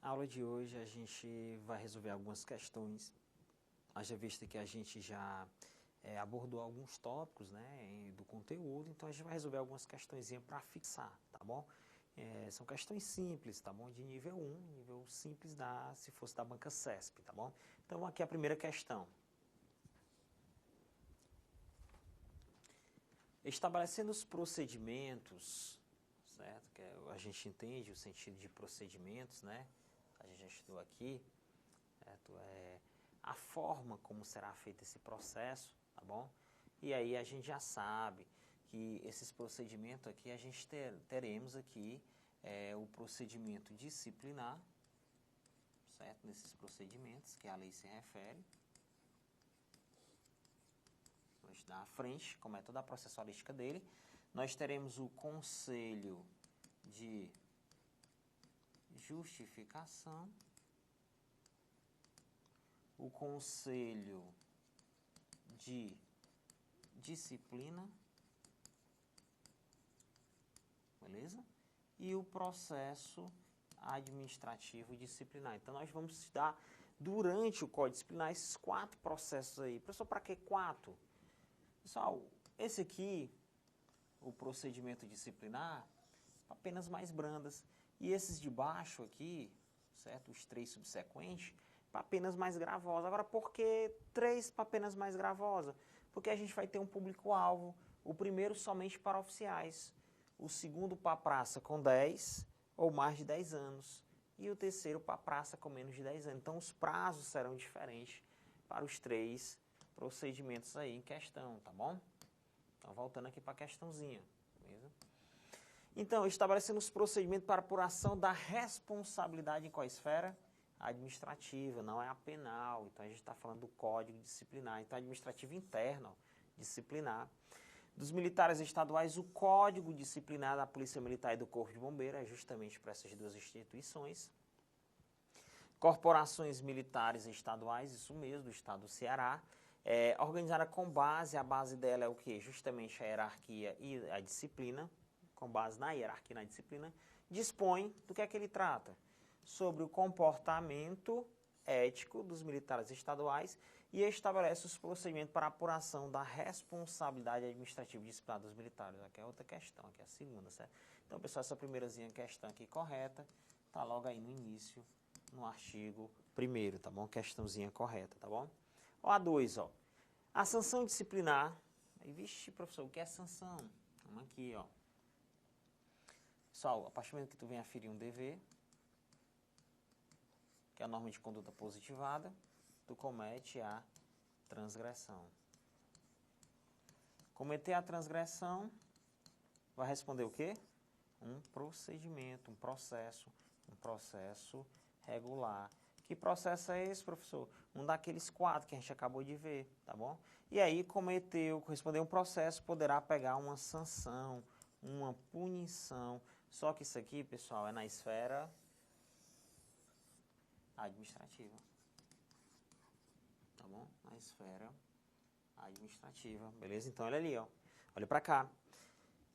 A aula de hoje a gente vai resolver algumas questões. Haja vista que a gente já abordou alguns tópicos, né, do conteúdo, então a gente vai resolver algumas questões para fixar, tá bom? São questões simples, tá bom? De nível 1, nível simples se fosse da banca CESP, tá bom? Então aqui a primeira questão. Estabelecendo os procedimentos, certo? Que a gente entende o sentido de procedimentos, né? A gente já estudou aqui, certo? A forma como será feito esse processo, tá bom? E aí a gente já sabe que esses procedimentos aqui, a gente teremos aqui o procedimento disciplinar, certo? Nesses procedimentos que a lei se refere. Vou estudar à frente, como é toda a processualística dele. Nós teremos o conselho de justificação, o conselho de disciplina, beleza? E o processo administrativo disciplinar. Então, nós vamos estudar durante o Código Disciplinar esses 4 processos aí. Professor, para que 4? Pessoal, esse aqui, o procedimento disciplinar, apenas mais brandas. E esses de baixo aqui, certo? Os 3 subsequentes, para penas mais gravosas. Agora, por que 3 para penas mais gravosas? Porque a gente vai ter um público-alvo. O primeiro somente para oficiais. O segundo para praça com 10 ou mais de 10 anos. E o terceiro para praça com menos de 10 anos. Então, os prazos serão diferentes para os 3 procedimentos aí em questão, tá bom? Então, voltando aqui para a questãozinha, beleza? Então, estabelecendo os procedimentos para apuração da responsabilidade em qual esfera? Administrativa, não é a penal. Então, a gente está falando do Código Disciplinar. Então, administrativo interno, disciplinar. Dos militares estaduais, o Código Disciplinar da Polícia Militar e do Corpo de Bombeiros, é justamente para essas duas instituições. Corporações militares estaduais, isso mesmo, do estado do Ceará. Organizada com base, a base dela é o quê? Justamente a hierarquia e a disciplina, com base na hierarquia e na disciplina, dispõe do que é que ele trata? Sobre o comportamento ético dos militares estaduais e estabelece os procedimentos para apuração da responsabilidade administrativa e disciplinar dos militares. Aqui é outra questão, aqui é a segunda, certo? Então, pessoal, essa primeirazinha questão aqui correta, tá logo aí no início, no artigo 1º, tá bom? Questãozinha correta, tá bom? Ó, a 2, ó. A sanção disciplinar. Aí, vixe, professor, o que é sanção? Vamos aqui, ó. Pessoal, a partir do momento que tu vem aferir um dever, que é a norma de conduta positivada, tu comete a transgressão. Cometer a transgressão, vai responder o quê? Um procedimento, um processo regular. Que processo é esse, professor? Um daqueles 4 que a gente acabou de ver, tá bom? E aí, correspondeu um processo, poderá pegar uma sanção, uma punição. Só que isso aqui, pessoal, é na esfera administrativa. Tá bom? Na esfera administrativa, beleza? Então, olha ali, ó. Olha para cá.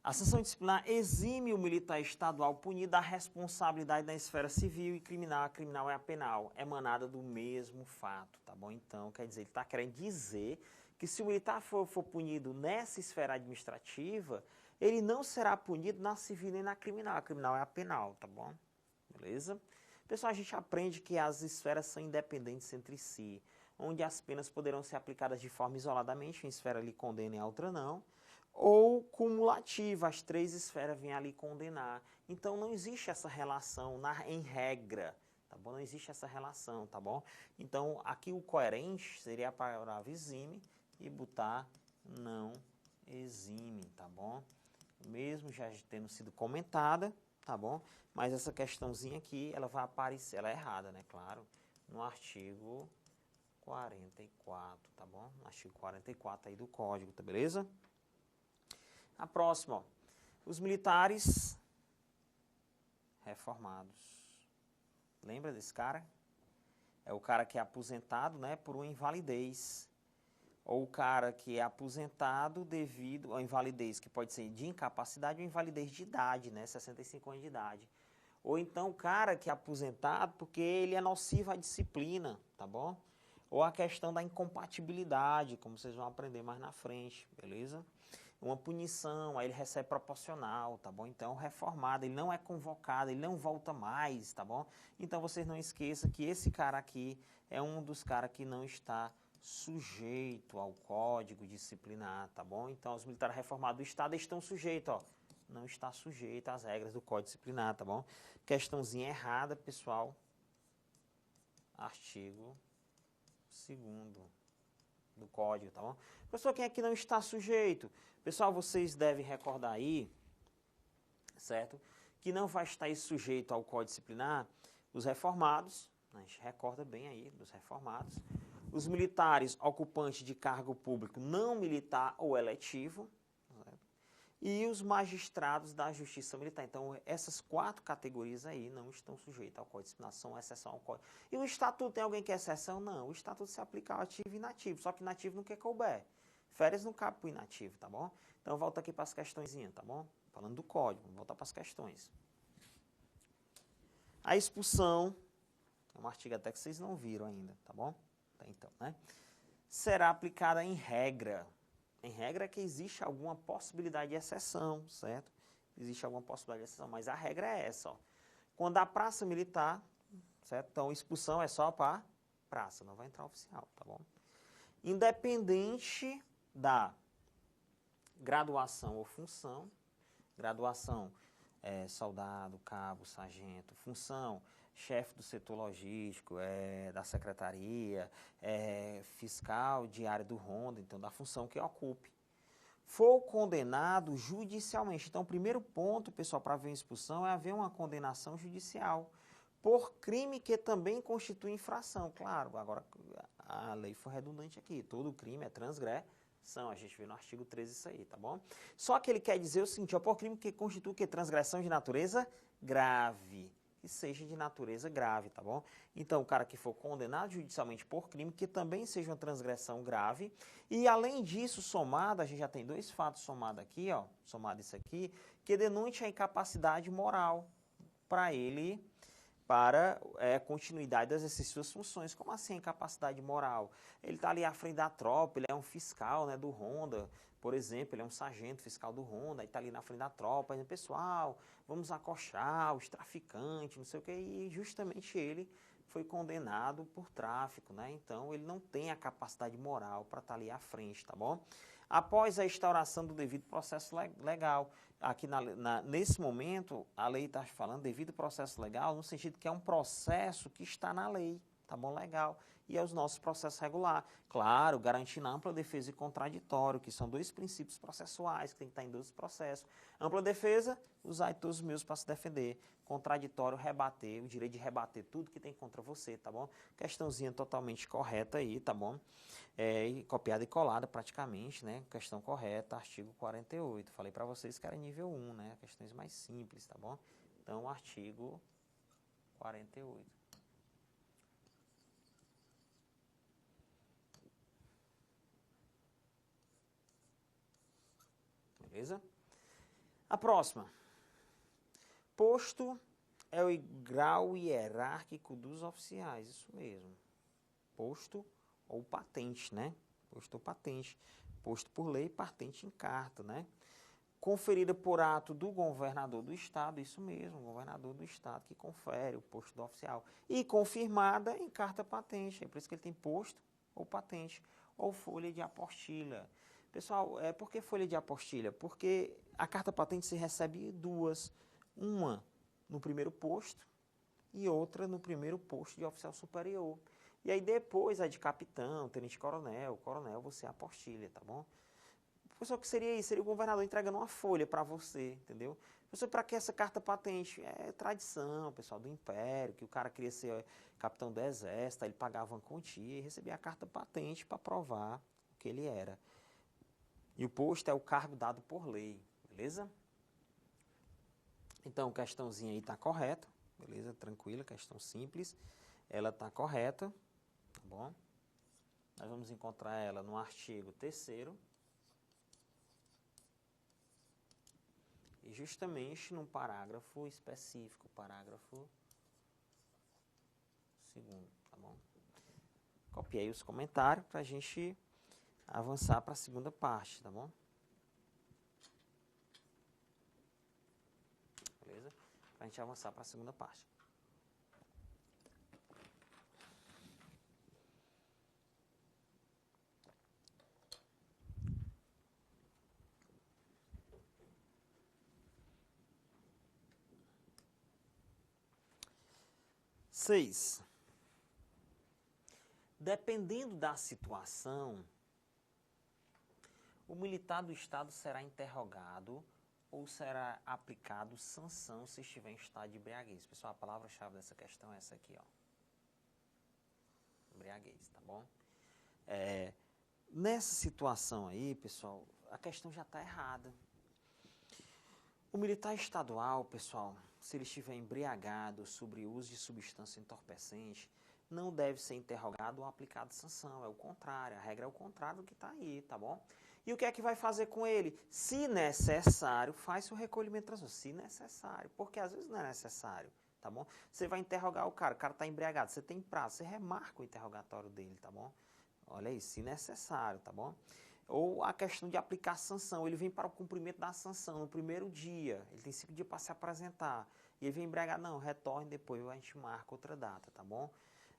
A sanção disciplinar exime o militar estadual punido da responsabilidade na esfera civil e criminal. A criminal é a penal, emanada do mesmo fato, tá bom? Então, quer dizer, ele está querendo dizer que se o militar for punido nessa esfera administrativa, ele não será punido na civil nem na criminal. A criminal é a penal, tá bom? Beleza? Pessoal, a gente aprende que as esferas são independentes entre si, onde as penas poderão ser aplicadas de forma isoladamente, uma esfera lhe condena e a outra não, ou cumulativa, as 3 esferas vêm ali condenar. Então, não existe essa relação em regra, tá bom? Não existe essa relação, tá bom? Então, aqui o coerente seria a palavra exime e botar não exime, tá bom? Mesmo já tendo sido comentada, tá bom? Mas essa questãozinha aqui, ela vai aparecer, ela é errada, né? Claro, no artigo 44, tá bom? No artigo 44 aí do Código, tá beleza? A próxima, ó. Os militares reformados. Lembra desse cara? É o cara que é aposentado, né, por uma invalidez. Ou o cara que é aposentado devido a invalidez, que pode ser de incapacidade ou invalidez de idade, né, 65 anos de idade. Ou então o cara que é aposentado porque ele é nocivo à disciplina, tá bom? Ou a questão da incompatibilidade, como vocês vão aprender mais na frente, beleza? Uma punição, aí ele recebe proporcional, tá bom? Então, reformado, ele não é convocado, ele não volta mais, tá bom? Então, vocês não esqueçam que esse cara aqui é um dos caras que não está sujeito ao código disciplinar, tá bom? Então, os militares reformados do Estado estão sujeitos, ó. Não está sujeito às regras do código disciplinar, tá bom? Questãozinha errada, pessoal. Artigo 2º do código, tá bom? Professor, quem é que não está sujeito? Pessoal, vocês devem recordar aí, certo? Que não vai estar sujeito ao código disciplinar os reformados, a gente recorda bem aí dos reformados, os militares ocupantes de cargo público não militar ou eletivo, certo? E os magistrados da justiça militar. Então, essas 4 categorias aí não estão sujeitas ao código disciplinar, são exceção ao código. E o estatuto, tem alguém que é exceção? Não, o estatuto se aplica ao ativo e inativo, só que inativo não quer couber. Férias não cabe para o inativo, tá bom? Então, volta aqui para as questõezinhas, tá bom? Falando do código, vamos voltar para as questões. A expulsão, é um artigo até que vocês não viram ainda, tá bom? Até então, né? Será aplicada em regra. Em regra é que existe alguma possibilidade de exceção, certo? Existe alguma possibilidade de exceção, mas a regra é essa, ó. Quando a praça militar, certo? Então, expulsão é só para praça, não vai entrar oficial, tá bom? Independente da graduação ou função, graduação soldado, cabo, sargento, função, chefe do setor logístico, da secretaria, fiscal de área do ronda, então da função que ocupe. For condenado judicialmente. Então, o primeiro ponto, pessoal, para haver expulsão é haver uma condenação judicial por crime que também constitui infração. Claro, agora a lei foi redundante aqui, todo crime é transgressão, a gente vê no artigo 13 isso aí, tá bom? Só que ele quer dizer o seguinte, ó, por crime que constitui que transgressão de natureza grave, que seja de natureza grave, tá bom? Então, o cara que for condenado judicialmente por crime que também seja uma transgressão grave, e além disso, somado, a gente já tem 2 fatos somados aqui, ó, somado isso aqui, que denuncie a incapacidade moral para ele, para continuidade do exercício de suas funções. Como assim a incapacidade moral? Ele está ali à frente da tropa, ele é um fiscal, né, do ronda, por exemplo, ele é um sargento fiscal do ronda, aí está ali na frente da tropa, dizendo, pessoal, vamos acochar os traficantes, não sei o que, e justamente ele foi condenado por tráfico, né? Então ele não tem a capacidade moral para estar ali à frente, tá bom? Após a instauração do devido processo legal, aqui nesse momento, a lei está falando devido processo legal, no sentido que é um processo que está na lei, tá bom? Legal. E é os nossos processos regulares. Claro, garantindo ampla defesa e contraditório, que são 2 princípios processuais que tem que estar em 2 processos. Ampla defesa, usar todos os meios para se defender. Contraditório, rebater, o direito de rebater tudo que tem contra você, tá bom? Questãozinha totalmente correta aí, tá bom? Copiada e colada praticamente, né? Questão correta, artigo 48. Falei para vocês que era nível 1, né? Questões mais simples, tá bom? Então, artigo 48. Beleza? A próxima. Posto é o grau hierárquico dos oficiais, isso mesmo. Posto ou patente, né? Posto ou patente. Posto por lei, patente em carta, né? Conferida por ato do governador do estado, isso mesmo, o governador do estado que confere o posto do oficial. E confirmada em carta patente, é por isso que ele tem posto ou patente, ou folha de apostilha. Pessoal, por que folha de apostilha? Porque a carta patente se recebe 2, uma no primeiro posto e outra no primeiro posto de oficial superior. E aí depois a de capitão, tenente-coronel, coronel, você apostilha, tá bom? Pessoal, o que seria isso? Seria o governador entregando uma folha para você, entendeu? Pessoal, para que essa carta patente? É tradição, pessoal, do Império, que o cara queria ser capitão do exército, ele pagava uma quantia e recebia a carta patente para provar o que ele era. E o posto é o cargo dado por lei, beleza? Então, questãozinha aí está correta, beleza? Tranquila, questão simples. Ela está correta, tá bom? Nós vamos encontrar ela no artigo 3º. E justamente num parágrafo específico, parágrafo segundo, tá bom? Copiei os comentários para a gente avançar para a segunda parte, tá bom? Beleza? Para a gente avançar para a segunda parte. Seis. Dependendo da situação, o militar do Estado será interrogado ou será aplicado sanção se estiver em estado de embriaguez. Pessoal, a palavra-chave dessa questão é essa aqui, ó. Embriaguez, tá bom? Nessa situação aí, pessoal, a questão já está errada. O militar estadual, pessoal, se ele estiver embriagado sobre o uso de substância entorpecente, não deve ser interrogado ou aplicado sanção. É o contrário, a regra é o contrário do que está aí, tá bom? E o que é que vai fazer com ele? Se necessário, faz o recolhimento transtorno. Se necessário, porque às vezes não é necessário, tá bom? Você vai interrogar o cara está embriagado, você tem prazo, você remarca o interrogatório dele, tá bom? Olha aí, se necessário, tá bom? Ou a questão de aplicar sanção, ele vem para o cumprimento da sanção no primeiro dia, ele tem 5 dias para se apresentar, e ele vem embriagado, não, retorne depois, a gente marca outra data, tá bom?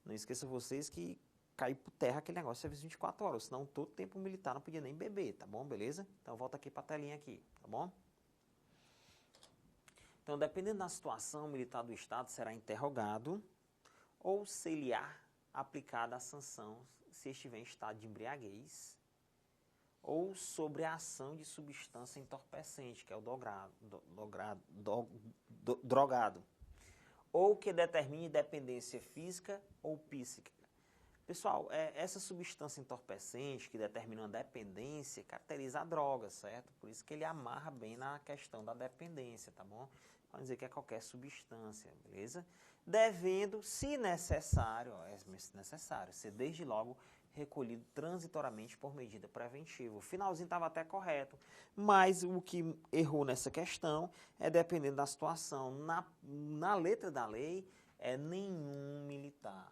Não esqueça vocês que caiu por terra aquele negócio de serviço 24 horas, senão todo tempo militar não podia nem beber, tá bom? Beleza? Então volta aqui para a telinha aqui, tá bom? Então, dependendo da situação, o militar do Estado será interrogado ou se lhe há aplicada a sanção se estiver em estado de embriaguez ou sobre a ação de substância entorpecente, que é o drogado, ou que determine dependência física ou psíquica. Pessoal, essa substância entorpecente que determina uma dependência caracteriza a droga, certo? Por isso que ele amarra bem na questão da dependência, tá bom? Pode dizer que é qualquer substância, beleza? Devendo, se necessário, ser desde logo recolhido transitoriamente por medida preventiva. O finalzinho estava até correto, mas o que errou nessa questão é dependendo da situação. Na letra da lei, é nenhum militar.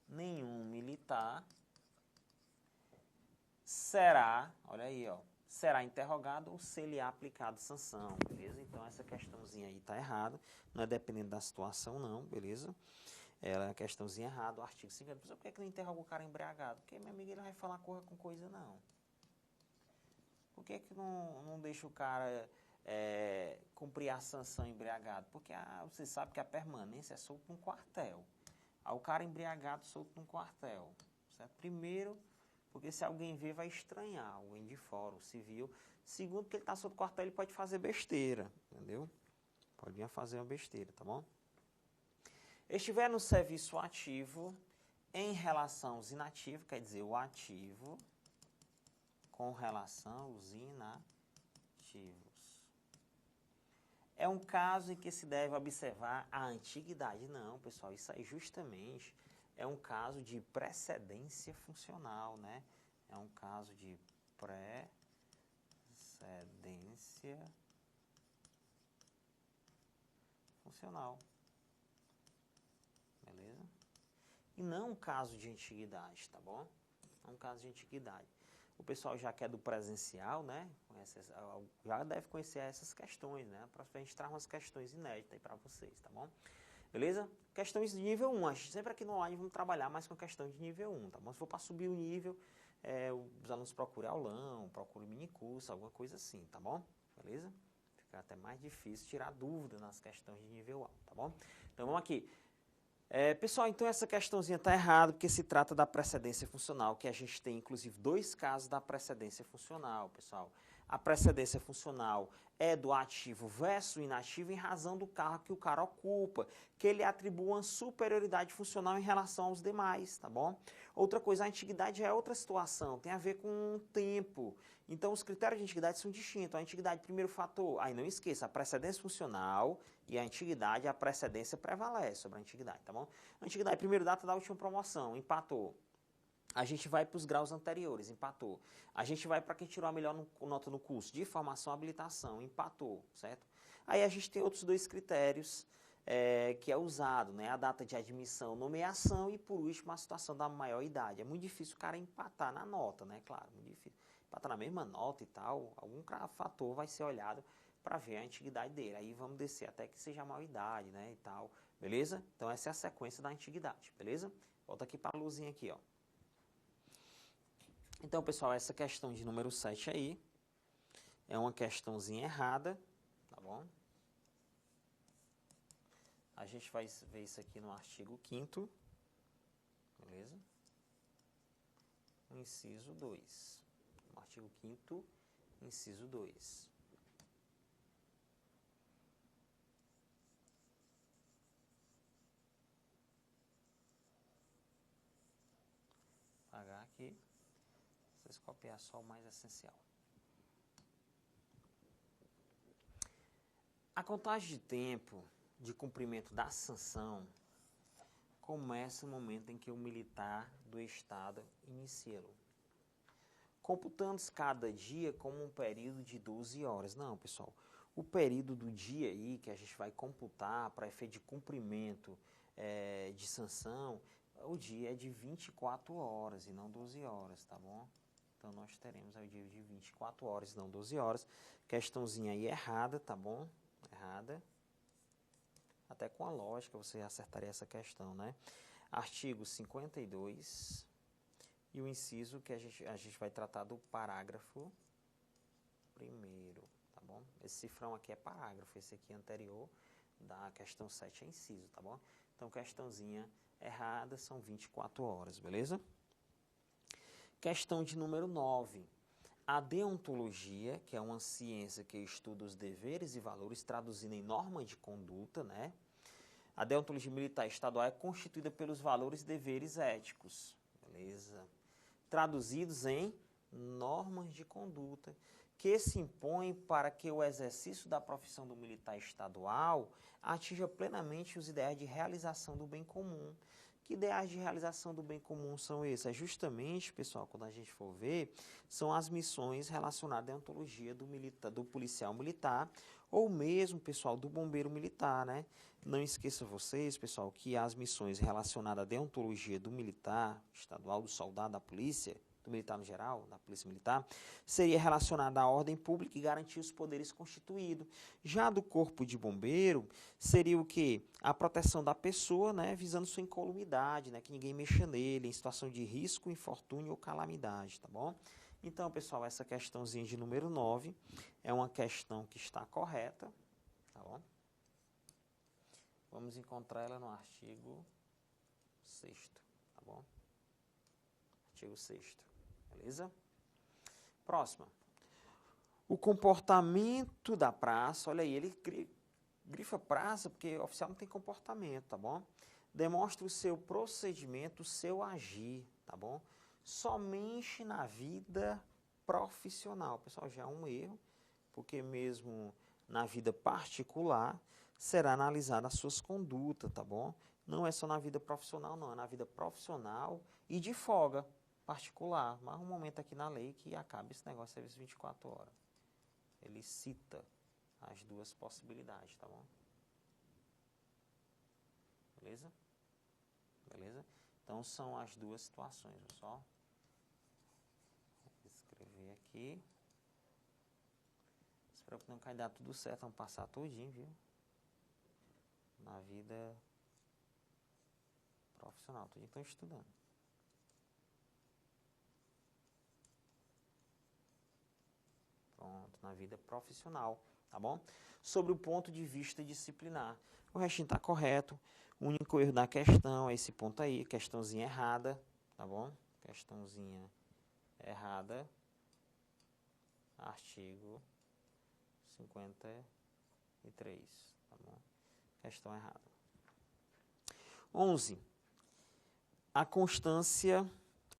Nenhum militar será, olha aí, ó, será interrogado ou se lhe há aplicado sanção, beleza? Então essa questãozinha aí tá errada, não é dependendo da situação não, beleza? Ela é uma questãozinha errada, o artigo 50. Por que não interroga o cara embriagado? Porque, meu amigo, ele vai falar corra com coisa, não. Por que não deixa o cara cumprir a sanção embriagado? Porque você sabe que a permanência é solto num quartel. O cara embriagado solto num quartel, certo? Primeiro, porque se alguém ver, vai estranhar, alguém de fora, o civil. Segundo, porque ele está solto no quartel, ele pode fazer besteira, entendeu? Pode vir a fazer uma besteira, tá bom? Estiver no serviço ativo em relação aos inativos, quer dizer, o ativo com relação aos inativos. É um caso em que se deve observar a antiguidade. Não, pessoal, isso aí justamente é um caso de precedência funcional, né? É um caso de precedência funcional. Beleza? E não um caso de antiguidade, tá bom? Não um caso de antiguidade. O pessoal já que é do presencial, né? Já deve conhecer essas questões, né? Para a gente trazer umas questões inéditas aí para vocês, tá bom? Beleza? Questões de nível 1. A gente sempre aqui no online vamos trabalhar mais com questão de nível 1, tá bom? Se for para subir o nível, os alunos procurem aulão, procurem mini curso, alguma coisa assim, tá bom? Beleza? Fica até mais difícil tirar dúvida nas questões de nível 1, tá bom? Então vamos aqui. Pessoal, então essa questãozinha está errada porque se trata da precedência funcional, que a gente tem inclusive 2 casos da precedência funcional, pessoal. A precedência funcional é do ativo versus inativo em razão do cargo que o cara ocupa, que ele atribua uma superioridade funcional em relação aos demais, tá bom? Outra coisa, a antiguidade é outra situação, tem a ver com o tempo. Então, os critérios de antiguidade são distintos. A antiguidade, primeiro fator, aí não esqueça, a precedência funcional e a antiguidade, a precedência prevalece sobre a antiguidade, tá bom? A antiguidade, primeiro data da última promoção, empatou. A gente vai para os graus anteriores, empatou. A gente vai para quem tirou a melhor nota no curso de formação e habilitação, empatou, certo? Aí a gente tem outros dois critérios que é usado, né? A data de admissão, nomeação e, por último, a situação da maior idade. É muito difícil o cara empatar na nota, né? Claro, muito difícil. Empatar na mesma nota e tal, algum fator vai ser olhado para ver a antiguidade dele. Aí vamos descer até que seja a maior idade, né? E tal, beleza? Então essa é a sequência da antiguidade, beleza? Volta aqui para a luzinha aqui, ó. Então, pessoal, essa questão de número 7 aí é uma questãozinha errada, tá bom? A gente vai ver isso aqui no artigo 5º, beleza? O inciso 2. No artigo 5º, inciso 2. Vou apagar aqui. Vocês copiar só o mais essencial. A contagem de tempo de cumprimento da sanção começa no momento em que o militar do Estado inicia-lo, computando-se cada dia como um período de 12 horas. Não, pessoal, o período do dia aí que a gente vai computar para efeito de cumprimento de sanção, o dia é de 24 horas e não 12 horas, tá bom? Então, nós teremos aí o dia de 24 horas e não 12 horas. Questãozinha aí errada, tá bom? Errada. Até com a lógica você acertaria essa questão, né? Artigo 52 e o inciso que a gente vai tratar do parágrafo 1º, tá bom? Esse cifrão aqui é parágrafo, esse aqui é anterior da questão 7 é inciso, tá bom? Então, questãozinha errada são 24 horas, beleza? Questão de número 9. A deontologia, que é uma ciência que estuda os deveres e valores traduzindo em norma de conduta, né? A deontologia militar estadual é constituída pelos valores e deveres éticos, beleza? Traduzidos em normas de conduta, que se impõem para que o exercício da profissão do militar estadual atinja plenamente os ideais de realização do bem comum. Que ideais de realização do bem comum são esses? É justamente, pessoal, quando a gente for ver, são as missões relacionadas à deontologia do policial militar ou mesmo, pessoal, do bombeiro militar, né? Não esqueçam vocês, pessoal, que as missões relacionadas à deontologia do militar estadual, do soldado, da polícia, do militar no geral, da polícia militar, seria relacionada à ordem pública e garantir os poderes constituídos. Já do corpo de bombeiro, seria o quê? A proteção da pessoa, né, visando sua incolumidade, né, que ninguém mexa nele, em situação de risco, infortúnio ou calamidade, tá bom? Então, pessoal, essa questãozinha de número 9 é uma questão que está correta, tá bom? Vamos encontrar ela no artigo 6º, tá bom? Artigo 6º. Beleza? Próxima. O comportamento da praça, olha aí, ele grifa praça porque o oficial não tem comportamento, tá bom? Demonstra o seu procedimento, o seu agir, tá bom? Somente na vida profissional. Pessoal, já é um erro, porque mesmo na vida particular será analisada as suas condutas, tá bom? Não é só na vida profissional, não, é na vida profissional e de folga particular, mas um momento aqui na lei que acaba esse negócio de serviço 24 horas. Ele cita as duas possibilidades, tá bom? Beleza? Beleza? Então, são as duas situações, pessoal. Vou escrever aqui. Espero que não caia dar tudo certo, vamos passar tudinho, viu? Na vida profissional, tudinho estão estudando. Pronto, na vida profissional, tá bom? Sobre o ponto de vista disciplinar. O restinho está correto. O único erro da questão é esse ponto aí, questãozinha errada, tá bom? Questãozinha errada. Artigo 53, tá bom? Questão errada. 11. A constância,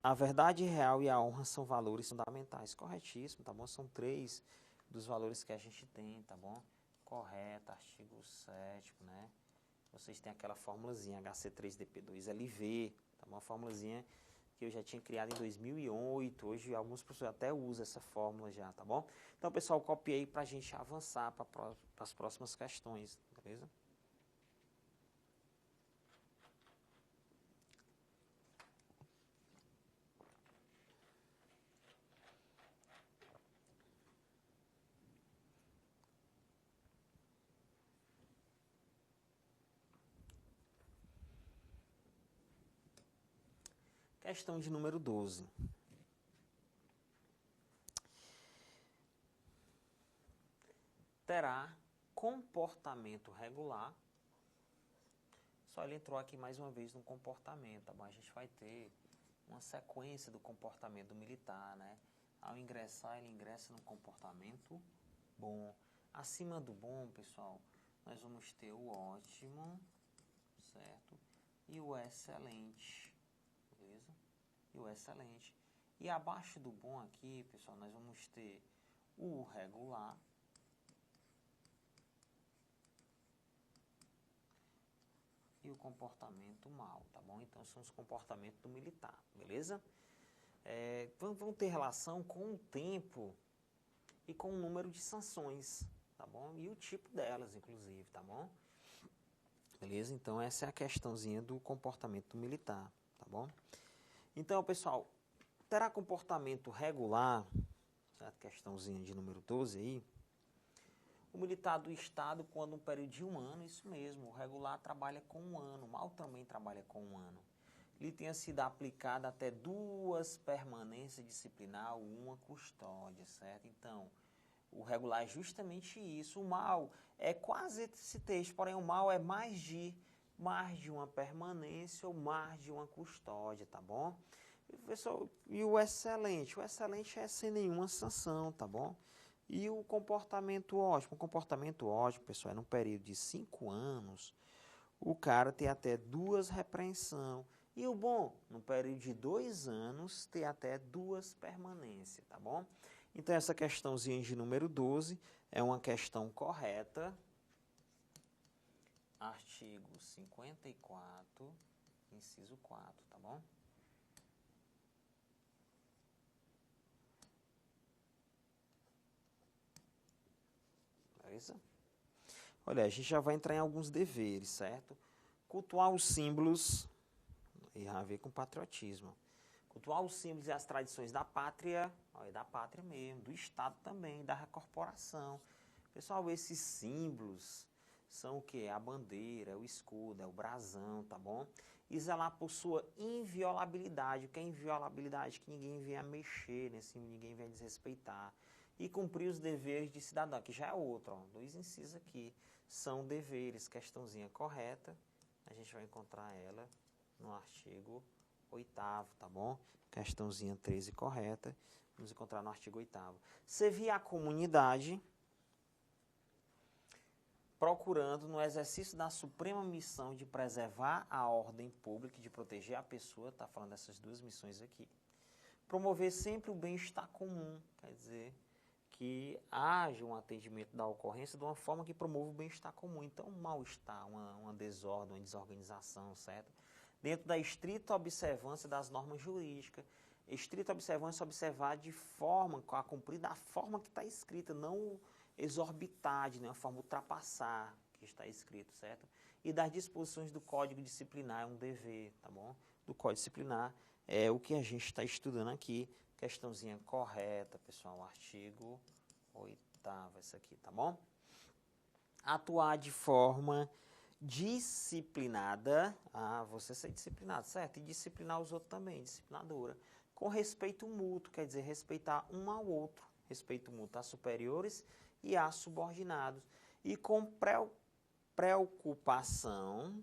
a verdade real e a honra são valores fundamentais. Corretíssimo, tá bom? São 3 dos valores que a gente tem, tá bom? Correto, artigo 7º, né? Vocês têm aquela formulazinha HC3DP2LV, tá bom? A formulazinha que eu já tinha criado em 2008. Hoje alguns professores até usam essa fórmula já, tá bom? Então, pessoal, copiei para a gente avançar para as próximas questões, beleza? Questão de número 12. Terá comportamento regular. Só ele entrou aqui mais uma vez no comportamento, tá bom? A gente vai ter uma sequência do comportamento do militar, né? Ao ingressar, ele ingressa no comportamento bom. Acima do bom, pessoal, nós vamos ter o ótimo, certo? E o excelente, beleza? E o excelente. E abaixo do bom aqui, pessoal, nós vamos ter o regular. E o comportamento mal, tá bom? Então, são os comportamentos do militar, beleza? Vão ter relação com o tempo e com o número de sanções, tá bom? E o tipo delas, inclusive, tá bom? Beleza? Então, essa é a questãozinha do comportamento militar, tá bom? Então, pessoal, terá comportamento regular, certo? Questãozinha de número 12 aí. O militar do Estado, quando um período de 1 ano, isso mesmo, o regular trabalha com 1 ano, o mal também trabalha com 1 ano. Lhe tenha sido aplicada até 2 permanências disciplinar ou 1 custódia, certo? Então, o regular é justamente isso. O mal é quase esse texto, porém o mal é mais de 1 permanência ou mais de 1 custódia, tá bom? Pessoal, e o excelente? O excelente é sem nenhuma sanção, tá bom? E o comportamento ótimo? O comportamento ótimo, pessoal, é num período de 5 anos, o cara tem até 2 repreensão. E o bom, no período de 2 anos, ter até 2 permanências, tá bom? Então, essa questãozinha de número 12 é uma questão correta. Artigo 54, inciso 4, tá bom? Beleza? Olha, a gente já vai entrar em alguns deveres, certo? Cultuar os símbolos, e a ver com patriotismo. Cultuar os símbolos e as tradições da pátria, olha, da pátria mesmo, do Estado também, da corporação. Pessoal, esses símbolos são o quê? A bandeira, o escudo, é o brasão, tá bom? E zelar por sua inviolabilidade. O que é inviolabilidade? Que ninguém venha mexer nesse, ninguém venha desrespeitar. E cumprir os deveres de cidadão, que já é outro, ó, 2 incisos aqui. São deveres, questãozinha correta, a gente vai encontrar ela no artigo 8º, tá bom? Questãozinha 13 correta, vamos encontrar no artigo 8º. Servir a comunidade, procurando, no exercício da suprema missão de preservar a ordem pública e de proteger a pessoa, tá falando dessas 2 missões aqui. Promover sempre o bem-estar comum, quer dizer, que haja um atendimento da ocorrência de uma forma que promova o bem-estar comum. Então, um mal-estar, uma desordem, uma desorganização, certo? Dentro da estrita observância das normas jurídicas. Estrita observância, observar de forma, a cumprir da forma que está escrita, não exorbitar, de nenhuma forma ultrapassar que está escrito, certo? E das disposições do Código Disciplinar é um dever, tá bom? Do Código Disciplinar é o que a gente está estudando aqui. Questãozinha correta, pessoal, artigo 8º, essa aqui, tá bom? Atuar de forma disciplinada, você ser disciplinado, certo? E disciplinar os outros também, disciplinadora. Com respeito mútuo, quer dizer, respeitar um ao outro, respeito mútuo a superiores e a subordinados. E com preocupação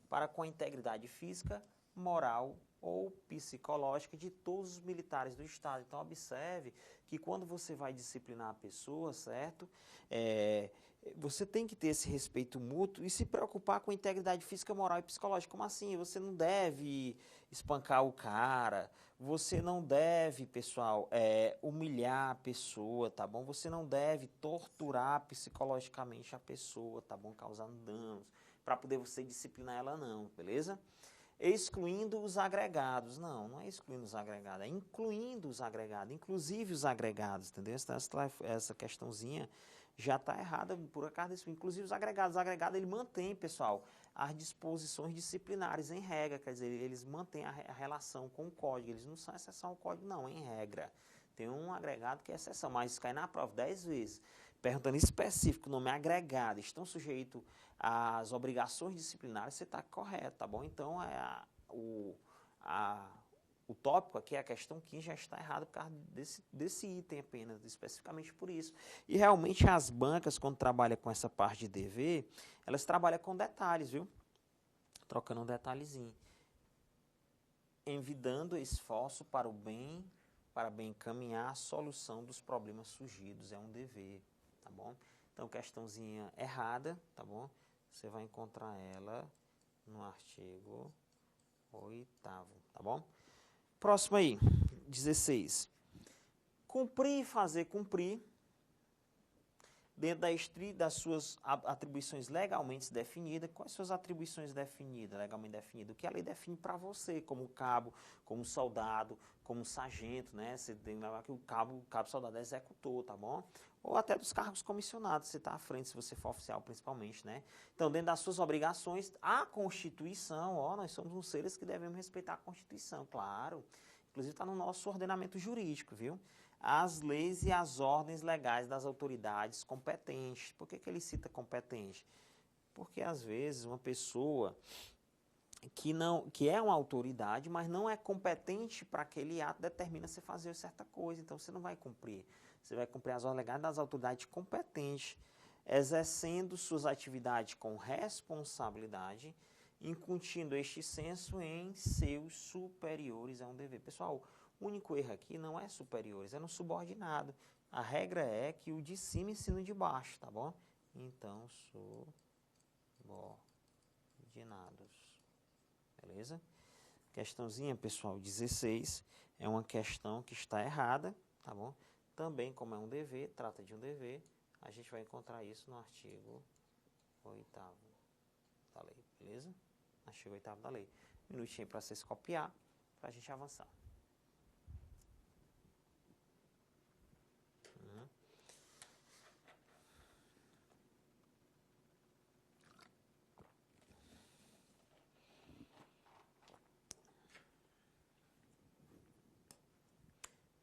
para com a integridade física, moral ou psicológica de todos os militares do Estado. Então, observe que quando você vai disciplinar a pessoa, certo? Você tem que ter esse respeito mútuo e se preocupar com a integridade física, moral e psicológica. Como assim? Você não deve espancar o cara, você não deve, pessoal, humilhar a pessoa, tá bom? Você não deve torturar psicologicamente a pessoa, tá bom? Causando danos, para poder você disciplinar ela não, beleza? excluindo os agregados. Não, não é excluindo os agregados, é incluindo os agregados, inclusive os agregados, entendeu? Essa questãozinha já está errada por causa disso. Inclusive os agregados. O agregado, ele mantém, pessoal, as disposições disciplinares em regra, quer dizer, eles mantêm a relação com o código, eles não são exceção ao código, não, em regra. Tem um agregado que é exceção, mas isso cai na prova 10 vezes. Perguntando específico, o nome é agregado, estão sujeitos às obrigações disciplinares, você está correto, tá bom? Então, o tópico aqui, a questão 15, já está errado por causa desse item apenas, especificamente por isso. E realmente as bancas, quando trabalham com essa parte de dever, elas trabalham com detalhes, viu? Trocando um detalhezinho. Envidando esforço para bem encaminhar a solução dos problemas surgidos, é um dever, tá bom? Então, questãozinha errada, tá bom? Você vai encontrar ela no artigo 8º, tá bom? Próximo aí, 16. Cumprir e fazer cumprir, dentro das suas atribuições legalmente definidas. Quais suas atribuições definidas, legalmente definidas? O que a lei define para você, como cabo, como soldado, como sargento, né? Você tem que lembrar que o cabo soldado é executor, tá bom? Ou até dos cargos comissionados, você está à frente, se você for oficial, principalmente, né? Então, dentro das suas obrigações, a Constituição, nós somos uns seres que devemos respeitar a Constituição, claro. Inclusive, está no nosso ordenamento jurídico, viu? As leis e as ordens legais das autoridades competentes. Por que ele cita competente? Porque, às vezes, uma pessoa que é uma autoridade, mas não é competente para aquele ato, determina você fazer certa coisa. Então, você não vai cumprir. Você vai cumprir as ordens legais das autoridades competentes, exercendo suas atividades com responsabilidade, incutindo este senso em seus superiores, é um dever. Pessoal, o único erro aqui não é superiores, é no subordinado. A regra é que o de cima ensina o de baixo, tá bom? Então, subordinados. Beleza? Questãozinha, pessoal, 16 é uma questão que está errada, tá bom? Também, como é um dever, trata de um dever, a gente vai encontrar isso no artigo 8º da lei, beleza? Artigo 8º da lei. Um minutinho para vocês copiar, para a gente avançar.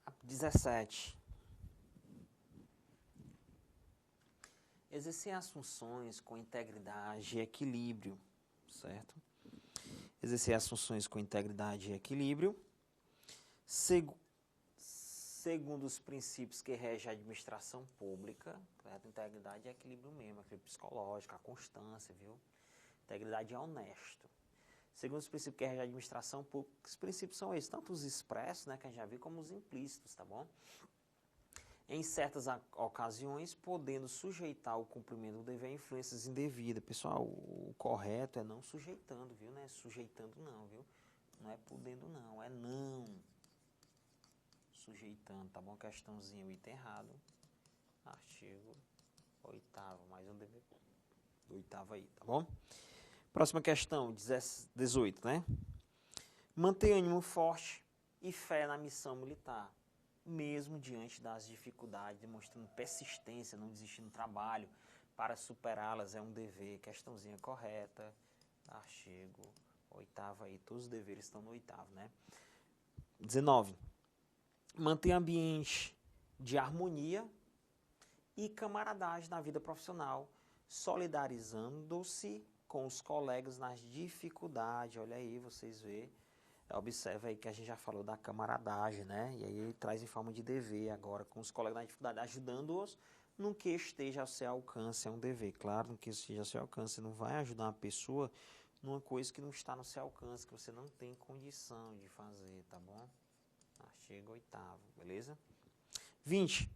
A 17. Exercer as funções com integridade e equilíbrio, certo? Exercer as funções com integridade e equilíbrio, segundo os princípios que regem a administração pública, certo? Integridade é equilíbrio mesmo, equilíbrio psicológico, a constância, viu? Integridade é honesto. Segundo os princípios que regem a administração pública, os princípios são esses, tanto os expressos, né, que a gente já viu, como os implícitos, tá bom? Em certas ocasiões, podendo sujeitar o cumprimento do dever a influências indevidas. Pessoal, o correto é não sujeitando, viu? Não é sujeitando não, viu? Não é podendo não, é não sujeitando, tá bom? Questãozinho, item errado. Artigo 8º, mais um dever. 8º aí, tá bom? Próxima questão, 18, né? Manter ânimo forte e fé na missão militar, mesmo diante das dificuldades, demonstrando persistência, não desistir do trabalho, para superá-las é um dever. Questãozinha correta, artigo 8º aí, todos os deveres estão no 8º, né? 19. Manter ambiente de harmonia e camaradagem na vida profissional, solidarizando-se com os colegas nas dificuldades. Olha aí, vocês vê. Observa aí que a gente já falou da camaradagem, né? E aí ele traz em forma de dever agora, com os colegas na dificuldade, ajudando-os no que esteja ao seu alcance. É um dever, claro, no que esteja ao seu alcance. Você não vai ajudar uma pessoa numa coisa que não está no seu alcance, que você não tem condição de fazer, tá bom? Artigo 8º, beleza? 20.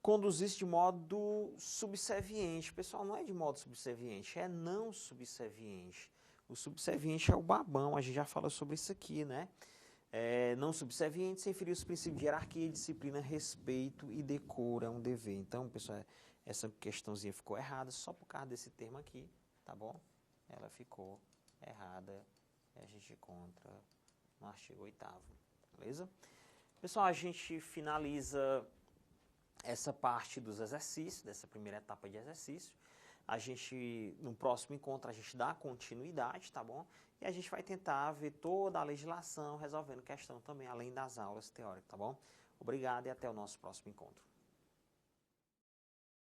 Conduzir-se de modo subserviente. Pessoal, não é de modo subserviente, é não subserviente. O subserviente é o babão, a gente já falou sobre isso aqui, né? Não subserviente, sem ferir os princípios de hierarquia, disciplina, respeito e decoro, é um dever. Então, pessoal, essa questãozinha ficou errada só por causa desse termo aqui, tá bom? Ela ficou errada E a gente encontra no artigo 8º, beleza? Pessoal, a gente finaliza essa parte dos exercícios, dessa primeira etapa de exercício. A gente, no próximo encontro, a gente dá continuidade, tá bom? E a gente vai tentar ver toda a legislação, resolvendo questão também, além das aulas teóricas, tá bom? Obrigado e até o nosso próximo encontro.